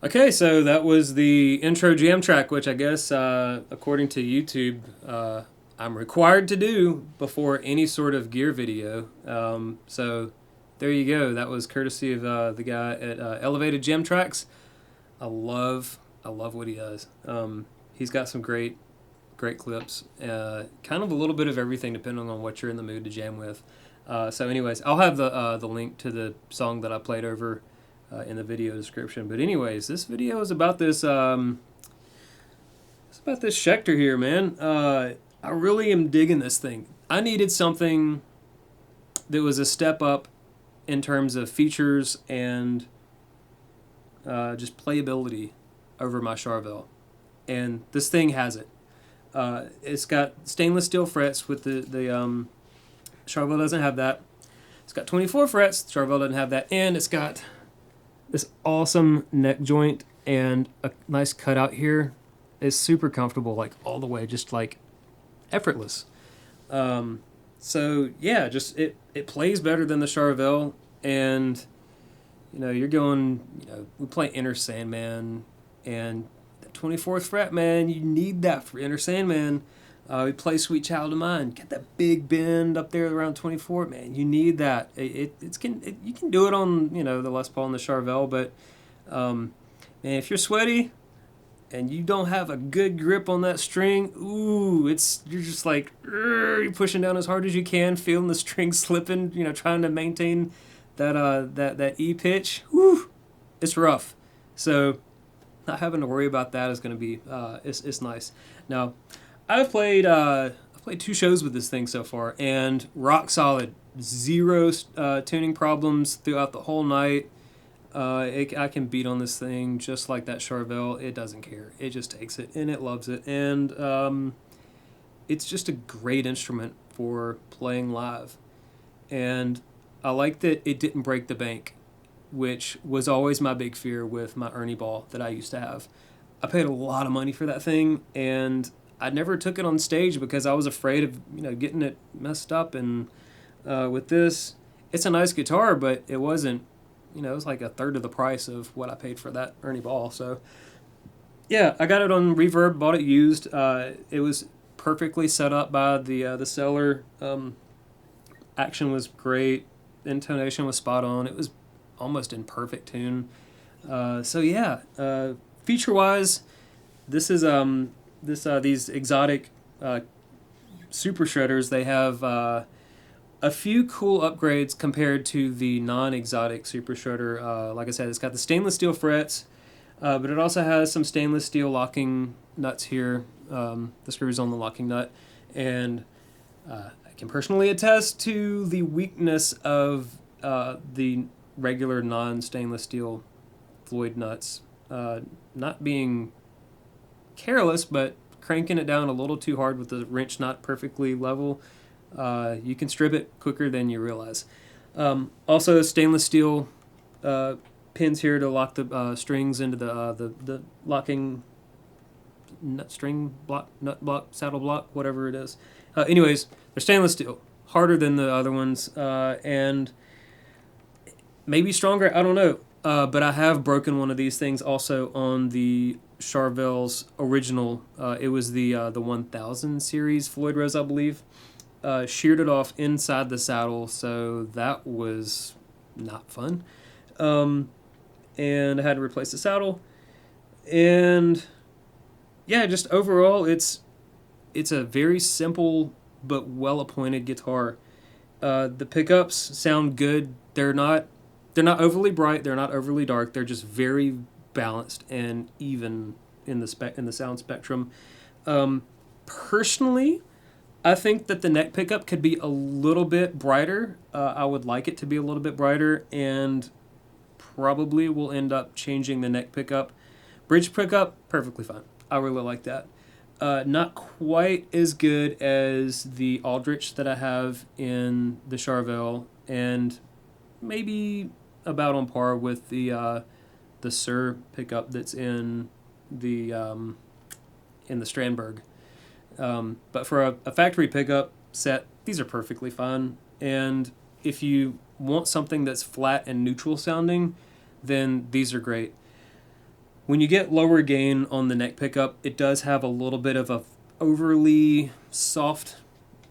Okay, so that was the intro jam track, which I guess, according to YouTube, I'm required to do before any sort of gear video. So there you go. That was courtesy of the guy at Elevated Gem Tracks. I love what he does. He's got some great clips. Kind of a little bit of everything, depending on what you're in the mood to jam with. So, anyways, I'll have the link to the song that I played over in the video description. But anyways, this video is about this. It's about this Schecter here, man. I really am digging this thing. I needed something that was a step up in terms of features and just playability over my Charvel, and this thing has it. It's got stainless steel frets with the Charvel doesn't have that. It's got 24 frets. Charvel doesn't have that, and it's got this awesome neck joint and a nice cutout here. It's super comfortable, like all the way, just like effortless. So yeah, just it plays better than the Charvel, and you're going. We play Inner Sandman, and the 24th fret, man, you need that for Inner Sandman. We play Sweet Child of Mine. Get that big bend up there around 24, man. You need that. You can do it on the Les Paul and the Charvel, but man, if you're sweaty and you don't have a good grip on that string, you're just like you're pushing down as hard as you can, feeling the string slipping. Trying to maintain that E pitch. It's rough. So not having to worry about that is going to be it's nice. Now, I've played 2 shows with this thing so far, and rock solid, zero tuning problems throughout the whole night. I can beat on this thing just like that Charvel. It doesn't care. It just takes it and it loves it, and it's just a great instrument for playing live. And I like that it didn't break the bank, which was always my big fear with my Ernie Ball that I used to have. I paid a lot of money for that thing, and I never took it on stage because I was afraid of getting it messed up. And with this, it's a nice guitar, but it wasn't. It was like a third of the price of what I paid for that Ernie Ball. So yeah, I got it on Reverb, bought it used. It was perfectly set up by the seller. Action was great, intonation was spot on. It was almost in perfect tune. So yeah, feature wise, this is these exotic super shredders. They have a few cool upgrades compared to the non-exotic super shredder. Like I said, it's got the stainless steel frets, but it also has some stainless steel locking nuts here. The screws on the locking nut, and I can personally attest to the weakness of the regular non-stainless steel Floyd nuts. Not being careless, but cranking it down a little too hard with the wrench not perfectly level, you can strip it quicker than you realize. Also, stainless steel pins here to lock the strings into the locking nut string block, nut block, saddle block, whatever it is. Anyways, they're stainless steel, harder than the other ones, and maybe stronger. I don't know. But I have broken one of these things also on the Charvel's original. It was the 1000 series Floyd Rose, I believe. Sheared it off inside the saddle, so that was not fun. And I had to replace the saddle. And yeah, just overall, it's a very simple but well-appointed guitar. The pickups sound good. They're not overly bright. They're not overly dark. They're just very balanced and even in the sound spectrum. Personally, I think that the neck pickup could be a little bit brighter. I would like it to be a little bit brighter, and probably will end up changing the neck pickup. Bridge pickup, perfectly fine. I really like that. Not quite as good as the Aldrich that I have in the Charvel, and maybe about on par with the Sir pickup that's in the Strandberg. But for a factory pickup set, these are perfectly fine. And if you want something that's flat and neutral sounding, then these are great. when you get lower gain on the neck pickup, it does have a little bit of a overly soft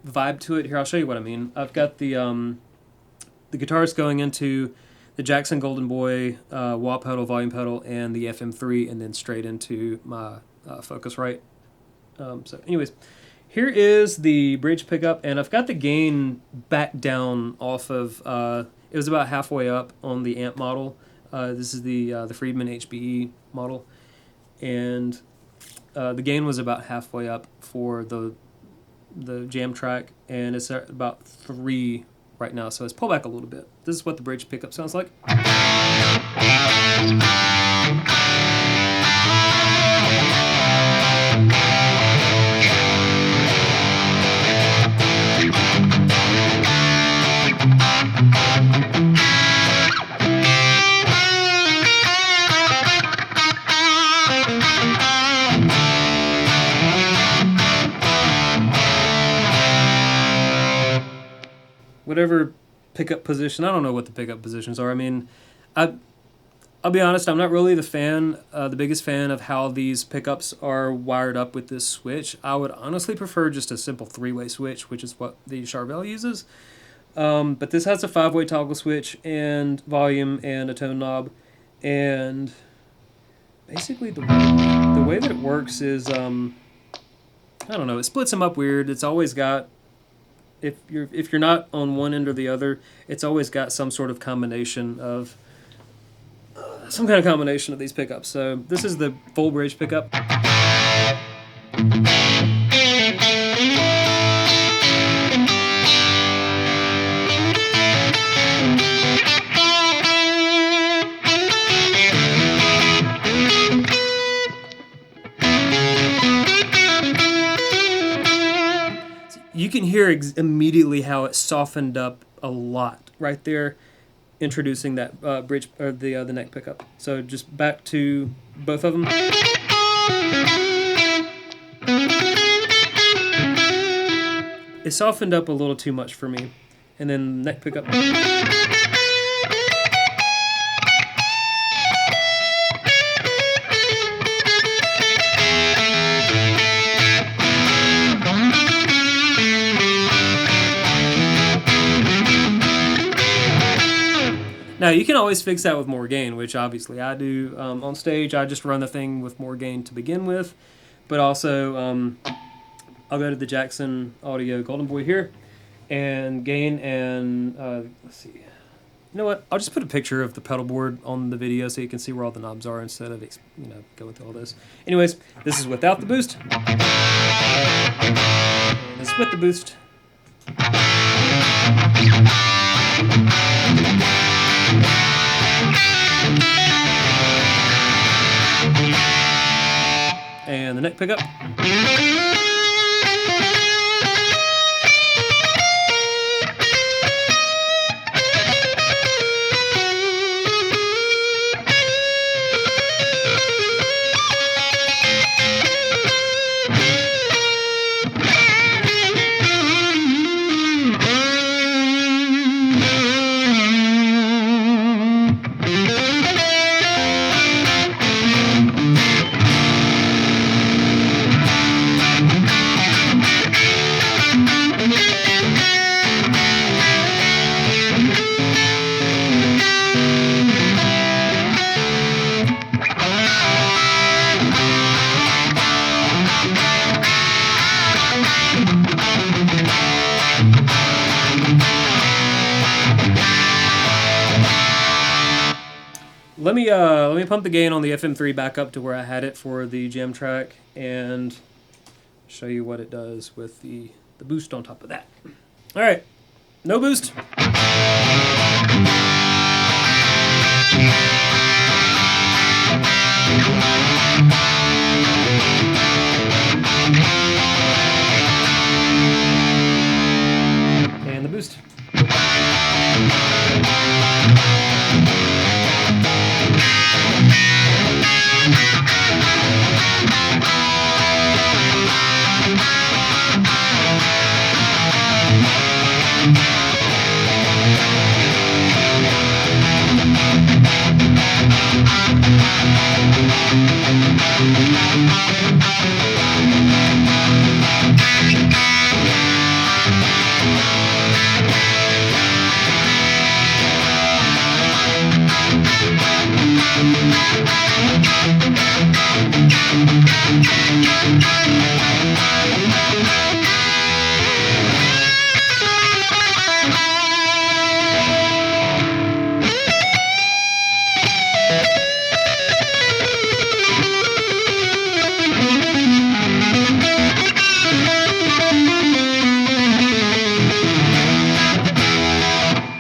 vibe to it. Here, I'll show you what I mean. I've got the guitars going into the Jackson Golden Boy wah pedal, volume pedal, and the FM3, and then straight into my Focusrite. So anyways, here is the bridge pickup, and I've got the gain back down off of, it was about halfway up on the amp model. This is the Friedman HBE model, and the gain was about halfway up for the jam track, and it's at about 3 right now, so let's pull back a little bit. This is what the bridge pickup sounds like. Whatever pickup position, I don't know what the pickup positions are. I mean, I'll be honest, I'm not really the biggest fan of how these pickups are wired up with this switch. I would honestly prefer just a simple 3-way switch, which is what the Charvel uses. But this has a 5-way toggle switch and volume and a tone knob, and basically the way that it works is, I don't know, it splits them up weird. It's always got, if you're not on one end or the other, it's always got some sort of combination of some kind of combination of these pickups. So this is the full bridge pickup. You can hear immediately how it softened up a lot right there, introducing that bridge or the neck pickup. So just back to both of them. It softened up a little too much for me, and then neck pickup. Now, you can always fix that with more gain, which obviously I do on stage. I just run the thing with more gain to begin with. But also, I'll go to the Jackson Audio Golden Boy here, and gain, and let's see. You know what? I'll just put a picture of the pedal board on the video so you can see where all the knobs are instead of, going through all this. Anyways, this is without the boost. And this is with the boost. And the neck pickup. Let me pump the gain on the FM3 back up to where I had it for the jam track and show you what it does with the boost on top of that. All right, no boost. And the boost.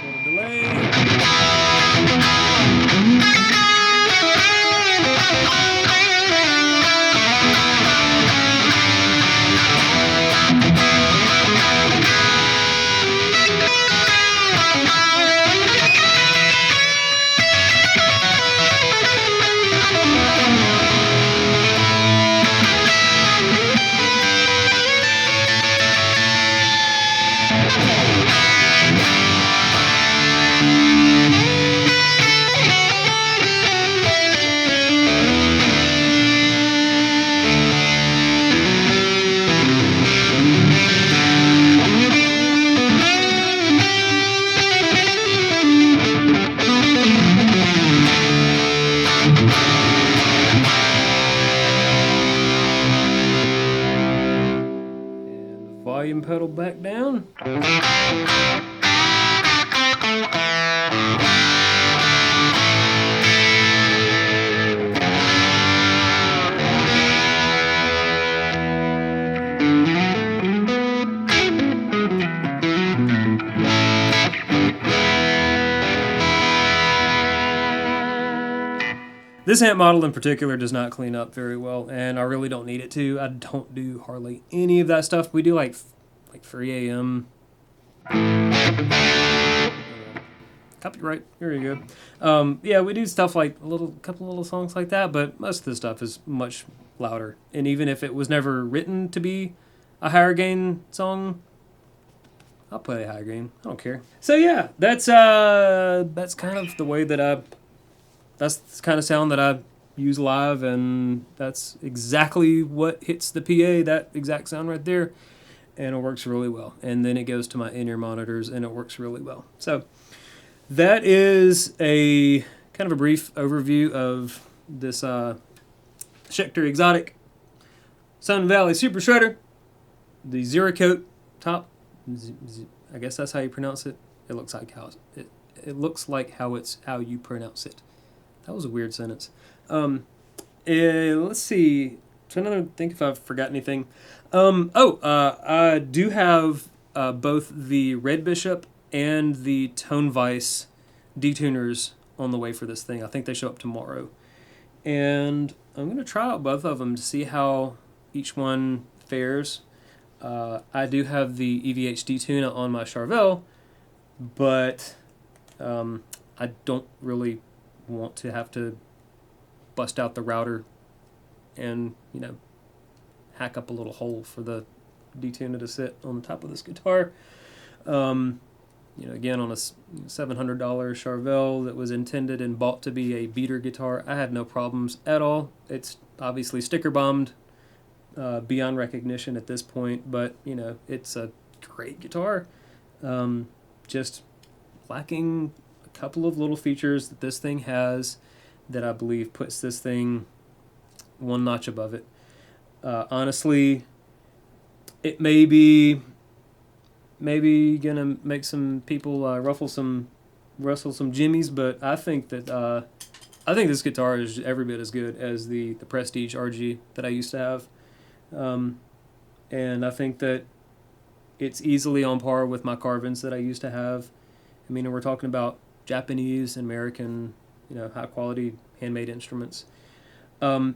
Little delay. And the volume pedal back down. This amp model in particular does not clean up very well, and I really don't need it to. I don't do hardly any of that stuff. We do like 3 a.m. Copyright. Here you go. Yeah, we do stuff like couple little songs like that, but most of the stuff is much louder. And even if it was never written to be a higher gain song, I'll play a higher gain. I don't care. So yeah, that's kind of the way that that's the kind of sound that I use live, and that's exactly what hits the PA, that exact sound right there, and it works really well. And then it goes to my in-ear monitors, and it works really well. So that is a kind of a brief overview of this Schecter Exotic Sun Valley Super Shredder, the Zero Coat top. I guess that's how you pronounce it. It looks like it looks like how you pronounce it. That was a weird sentence. Let's see. Trying to think if I've forgot anything. I do have both the Red Bishop and the Tone Vice detuners on the way for this thing. I think they show up tomorrow. And I'm going to try out both of them to see how each one fares. I do have the EVH detuner on my Charvel, but I don't really want to have to bust out the router and, hack up a little hole for the detuner to sit on the top of this guitar. Again, on a $700 Charvel that was intended and bought to be a beater guitar, I had no problems at all. It's obviously sticker bombed beyond recognition at this point, but, it's a great guitar. Just lacking couple of little features that this thing has that I believe puts this thing one notch above it. Honestly, it may be gonna make some people rustle some jimmies, but I think this guitar is every bit as good as the Prestige RG that I used to have, and I think that it's easily on par with my Carvins that I used to have. I mean, we're talking about Japanese and American, high quality handmade instruments.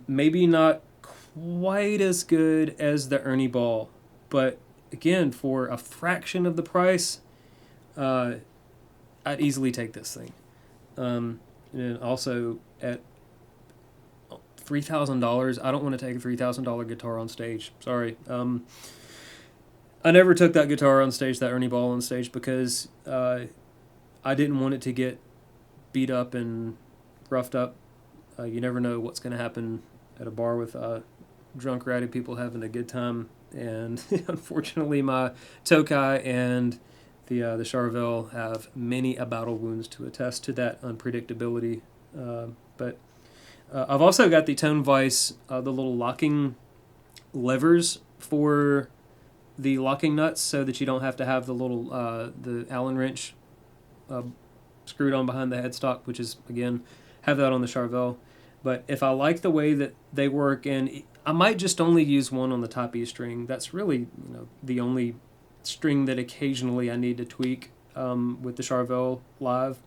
Maybe not quite as good as the Ernie Ball, but again, for a fraction of the price, I'd easily take this thing. And also at $3,000, I don't want to take a $3,000 guitar on stage. Sorry. I never took that guitar on stage, that Ernie Ball on stage, because I didn't want it to get beat up and roughed up You never know what's going to happen at a bar with drunk, rowdy people having a good time. And unfortunately, my Tokai and the Charvel have many battle wounds to attest to that unpredictability. But I've also got the Tone Vice, the little locking levers for the locking nuts, so that you don't have to have the little the Allen wrench screwed on behind the headstock, which is, again, have that on the Charvel. But if I like the way that they work, and I might just only use one on the top E string. That's really, the only string that occasionally I need to tweak with the Charvel Live.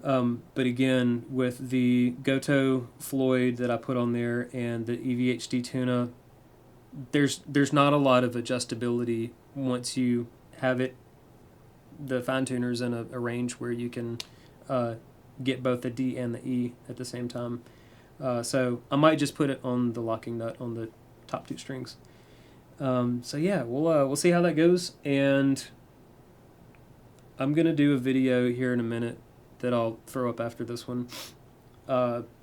But again, with the Goto Floyd that I put on there and the EVHD Tuna, there's not a lot of adjustability once you have it. The fine tuner's in a range where you can get both the D and the E at the same time. So I might just put it on the locking nut on the top two strings. So yeah, we'll see how that goes, and I'm gonna do a video here in a minute that I'll throw up after this one,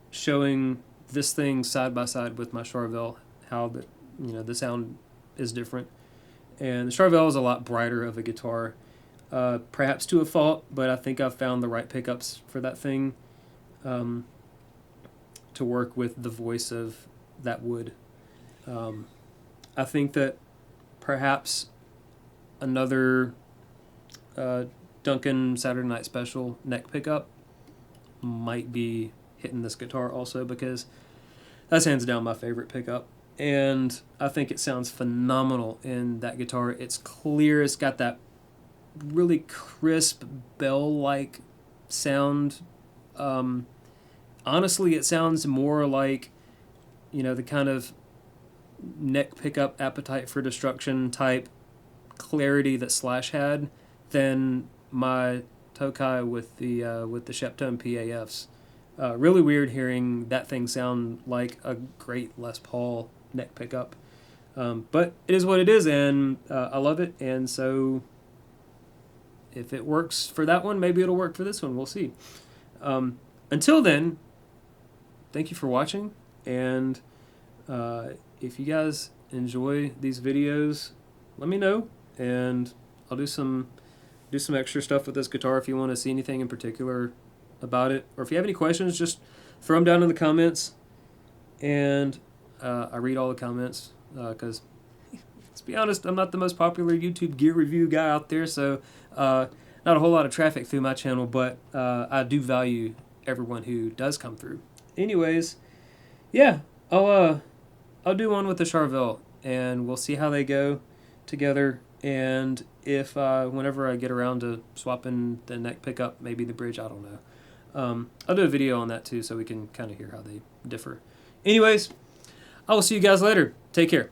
showing this thing side by side with my Charvel, how the sound is different. And the Charvel is a lot brighter of a guitar, perhaps to a fault, but I think I've found the right pickups for that thing to work with the voice of that wood. I think that perhaps another Duncan Saturday Night Special neck pickup might be hitting this guitar also, because that's hands down my favorite pickup. And I think it sounds phenomenal in that guitar. It's clear. It's got that really crisp bell-like sound. Honestly, it sounds more like, the kind of neck pickup Appetite for Destruction type clarity that Slash had than my Tokai with the Schecter PAFs. Really weird hearing that thing sound like a great Les Paul neck pickup. But it is what it is, and I love it. And so if it works for that one, maybe it'll work for this one. We'll see. Until then, thank you for watching. And if you guys enjoy these videos, let me know, and I'll do some extra stuff with this guitar if you want to see anything in particular about it, or if you have any questions, just throw them down in the comments, and I read all the comments, because let's be honest, I'm not the most popular YouTube gear review guy out there, so not a whole lot of traffic through my channel, but I do value everyone who does come through. Anyways, yeah, I'll do one with the Charvel, and we'll see how they go together. And if whenever I get around to swapping the neck pickup, maybe the bridge, I don't know. I'll do a video on that too, so we can kind of hear how they differ. Anyways, I will see you guys later. Take care.